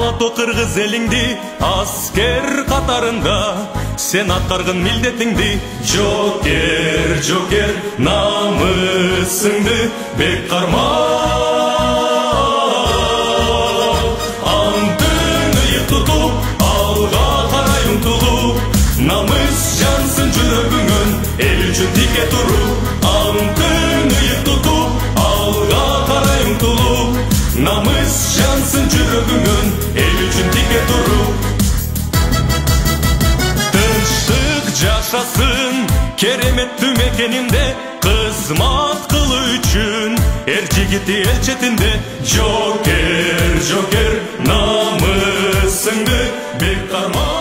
ото кыргыз элиңди аскер катарында сен аткарган милдетиңди жокер жокер намысыңды бек карма антын ыйык тутуп алга карай умтулуп намыс жансın жүрөгүңөн эл үчүн тике туруп антын ыйык тутуп алга карай умтулуп намыс жансın жүрөгүңөн эл үчүн тике туруп тынчтык жашасын кереметтүү мекенинде кызмат кылуу үчүн эр жигити эл четинде жокер жокер намысыңды бек карма